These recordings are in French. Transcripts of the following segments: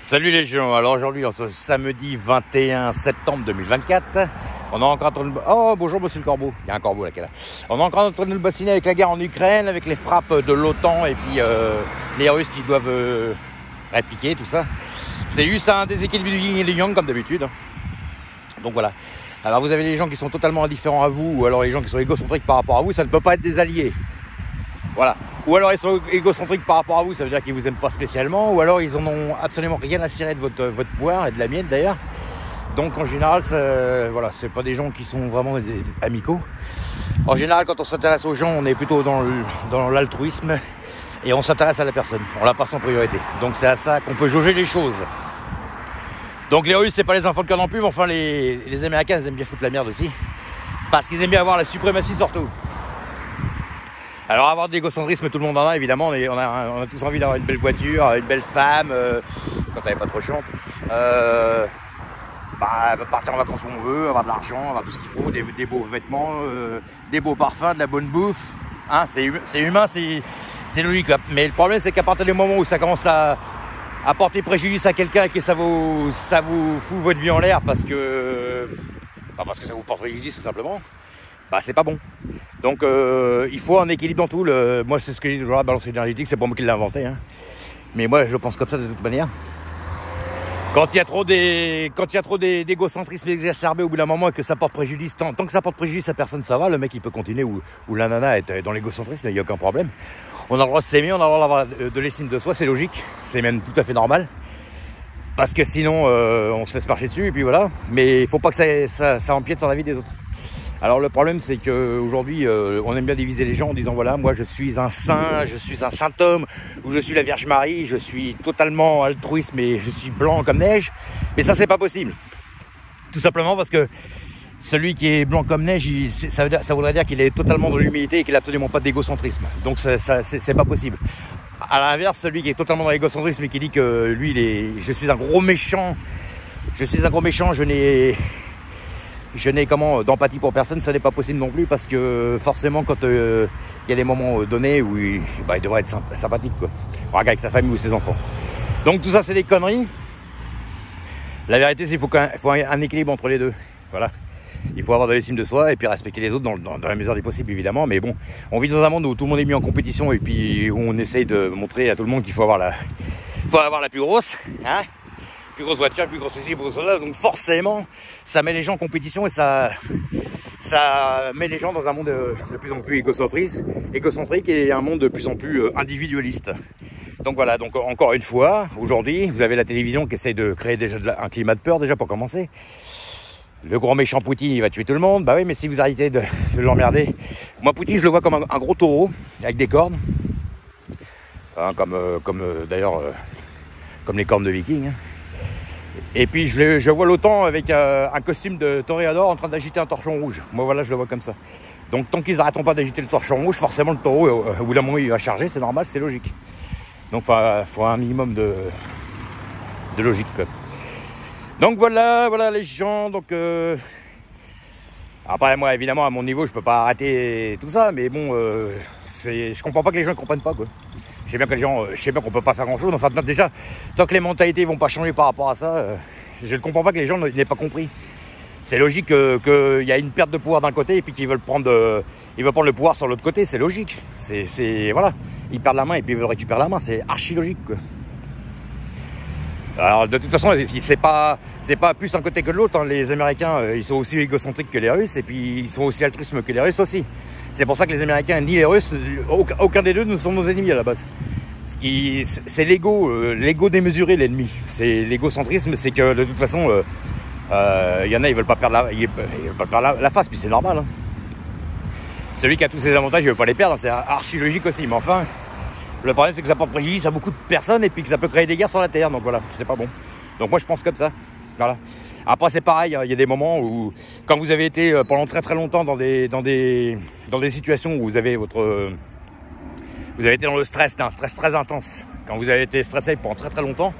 Salut les gens, alors aujourd'hui, samedi 21 septembre 2024, on est encore en train de... Oh, bonjour monsieur le corbeau, il y a un corbeau là qui est là. On est encore en train de nous bassiner avec la guerre en Ukraine, avec les frappes de l'OTAN et puis les Russes qui doivent répliquer, tout ça. C'est juste un déséquilibre du yin et du yang comme d'habitude. Donc voilà. Alors vous avez les gens qui sont totalement indifférents à vous, ou alors les gens qui sont égocentriques par rapport à vous, ça ne peut pas être des alliés. Voilà. Ou alors ils sont égocentriques par rapport à vous, ça veut dire qu'ils vous aiment pas spécialement, ou alors ils en ont absolument rien à cirer de votre pouvoir et de la mienne d'ailleurs. Donc en général, voilà, c'est pas des gens qui sont vraiment des amicaux. En général, quand on s'intéresse aux gens, on est plutôt dans l'altruisme et on s'intéresse à la personne. On la passe en priorité. Donc c'est à ça qu'on peut jauger les choses. Donc les Russes, c'est pas les enfants de cœur non plus, mais enfin les Américains, ils aiment bien foutre la merde aussi, parce qu'ils aiment bien avoir la suprématie surtout. Alors avoir de l'égocentrisme, tout le monde en a évidemment, on a tous envie d'avoir une belle voiture, une belle femme, quand elle n'est pas trop chiante, partir en vacances où on veut, avoir de l'argent, avoir tout ce qu'il faut, des beaux vêtements, des beaux parfums, de la bonne bouffe, hein, c'est humain, c'est logique. Mais le problème c'est qu'à partir du moment où ça commence à porter préjudice à quelqu'un et que ça vous fout votre vie en l'air parce que ça vous porte préjudice tout simplement, c'est pas bon. Donc il faut un équilibre dans tout. Moi c'est ce que j'ai toujours la balance énergétique, c'est pas moi qui l'ai inventé, hein. Mais moi je pense comme ça de toute manière. Quand il y a trop d'égocentrisme exacerbé au bout d'un moment et que ça porte préjudice, tant que ça porte préjudice à personne, ça va, le mec il peut continuer ou la nana est dans l'égocentrisme, il n'y a aucun problème. On a le droit de s'aimer, on a le droit d'avoir de l'estime de soi, c'est logique, c'est même tout à fait normal. Parce que sinon on se laisse marcher dessus et puis voilà. Mais il faut pas que ça empiète sur la vie des autres. Alors le problème c'est qu'aujourd'hui on aime bien diviser les gens en disant voilà, moi je suis un saint, je suis un saint homme, ou je suis la Vierge Marie, je suis totalement altruiste mais je suis blanc comme neige. Mais ça c'est pas possible. Tout simplement parce que celui qui est blanc comme neige, ça voudrait dire qu'il est totalement dans l'humilité et qu'il n'a absolument pas d'égocentrisme. Donc c'est pas possible. À l'inverse, celui qui est totalement dans l'égocentrisme et qui dit que lui je suis un gros méchant, je n'ai d'empathie pour personne, ça n'est pas possible non plus parce que forcément quand il y a des moments donnés où il devrait être sympathique quoi, avec sa famille ou ses enfants. Donc tout ça c'est des conneries. La vérité c'est qu'il faut un équilibre entre les deux. Voilà. Il faut avoir de l'estime de soi et puis respecter les autres dans la mesure des possibles évidemment. Mais bon, on vit dans un monde où tout le monde est mis en compétition et puis où on essaye de montrer à tout le monde qu'il faut avoir la plus grosse, hein. Plus grosse voiture, plus grosse ceci, plus grosse cela. Donc forcément, ça met les gens en compétition et ça met les gens dans un monde de plus en plus égocentrique et un monde de plus en plus individualiste. Donc voilà, donc encore une fois, aujourd'hui, vous avez la télévision qui essaie de créer déjà un climat de peur déjà pour commencer. Le grand méchant Poutine, il va tuer tout le monde. Bah oui, mais si vous arrêtez de l'emmerder. Moi, Poutine, je le vois comme un gros taureau avec des cornes. Hein, d'ailleurs, comme les cornes de Viking. Hein. Et puis je vois l'OTAN avec un costume de toréador en train d'agiter un torchon rouge. Moi voilà, je le vois comme ça. Donc tant qu'ils n'arrêteront pas d'agiter le torchon rouge, forcément le taureau, au bout d'un moment il va charger, c'est normal, c'est logique. Donc il faut un minimum de logique quoi. Donc voilà les gens. Donc après moi évidemment à mon niveau je peux pas arrêter tout ça, mais bon je comprends pas que les gens ne comprennent pas quoi. Je sais bien qu'on peut pas faire grand chose. Enfin déjà, tant que les mentalités vont pas changer par rapport à ça, je ne comprends pas que les gens n'aient pas compris. C'est logique qu'il y a une perte de pouvoir d'un côté et puis qu'ils veulent prendre le pouvoir sur l'autre côté. C'est logique. Voilà, ils perdent la main et puis ils veulent récupérer la main. C'est archi logique quoi. Alors de toute façon, c'est pas plus un côté que de l'autre. Hein. Les Américains, ils sont aussi égocentriques que les Russes et puis ils sont aussi altruistes que les Russes aussi. C'est pour ça que les Américains ni les Russes, aucun des deux ne sont nos ennemis à la base. C'est l'ego démesuré l'ennemi. C'est l'égocentrisme, c'est que de toute façon, y en a ils veulent pas perdre la face, puis c'est normal. Hein. Celui qui a tous ses avantages, il veut pas les perdre, c'est archi logique aussi. Mais enfin, le problème c'est que ça porte préjudice à beaucoup de personnes et puis que ça peut créer des guerres sur la terre. Donc voilà, c'est pas bon. Donc moi je pense comme ça. Voilà. Après c'est pareil, il y a des moments où quand vous avez été pendant très très longtemps dans des situations où vous avez été dans le stress, un stress très intense. Quand vous avez été stressé pendant très très longtemps,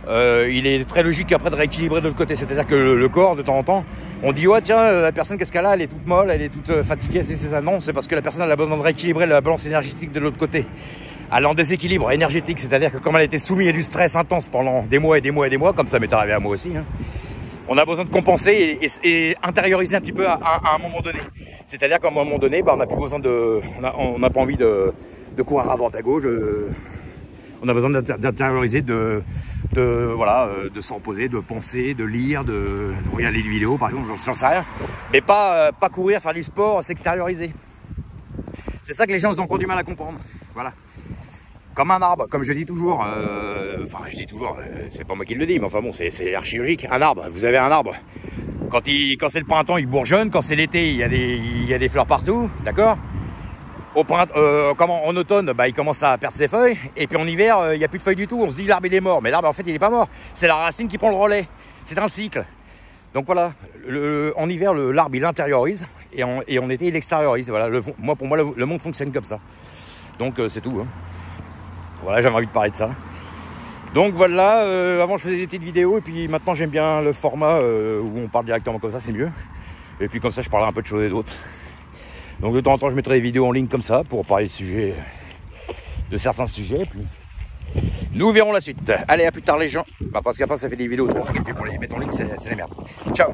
il est très logique après de rééquilibrer de l'autre côté. C'est-à-dire que le corps de temps en temps, on dit ouais tiens la personne qu'est-ce qu'elle a, elle est toute molle, elle est toute fatiguée, c'est ça. Non, c'est parce que la personne elle a besoin de rééquilibrer la balance énergétique de l'autre côté. elle est en déséquilibre énergétique, c'est-à-dire que comme elle a été soumise à du stress intense pendant des mois et des mois et des mois, comme ça m'est arrivé à moi aussi, hein, on a besoin de compenser et intérioriser un petit peu à un moment donné. C'est-à-dire qu'à un moment donné, bah, on n'a plus besoin de, on n'a pas envie de courir à droite à gauche. On a besoin d'intérioriser, voilà, de s'en poser, de penser, de lire, de regarder des vidéos, par exemple, j'en sais rien. Mais pas courir, faire du sport, s'extérioriser. C'est ça que les gens ont encore du mal à comprendre. Voilà. Comme un arbre, comme je dis toujours, enfin je dis toujours, c'est pas moi qui le dis, mais enfin bon, c'est archéologique. Un arbre, vous avez un arbre. Quand c'est le printemps, il bourgeonne. Quand c'est l'été, il y a des fleurs partout, d'accord. Au en automne, bah, il commence à perdre ses feuilles. Et puis en hiver, il n'y a plus de feuilles du tout. On se dit l'arbre il est mort. Mais l'arbre en fait il n'est pas mort. C'est la racine qui prend le relais. C'est un cycle. Donc voilà, en hiver, l'arbre il intériorise. Et en été, il extériorise. Voilà, pour moi, le monde fonctionne comme ça. Donc c'est tout. Hein. Voilà, j'avais envie de parler de ça. Donc voilà, avant je faisais des petites vidéos. Et puis maintenant j'aime bien le format où on parle directement comme ça, c'est mieux. Et puis comme ça, je parlerai un peu de choses et d'autres. Donc de temps en temps, je mettrai des vidéos en ligne comme ça pour parler de certains sujets. Puis nous verrons la suite. Allez, à plus tard les gens. Bah, parce qu'après, ça fait des vidéos trop longues et puis pour les mettre en ligne, c'est la merde. Ciao.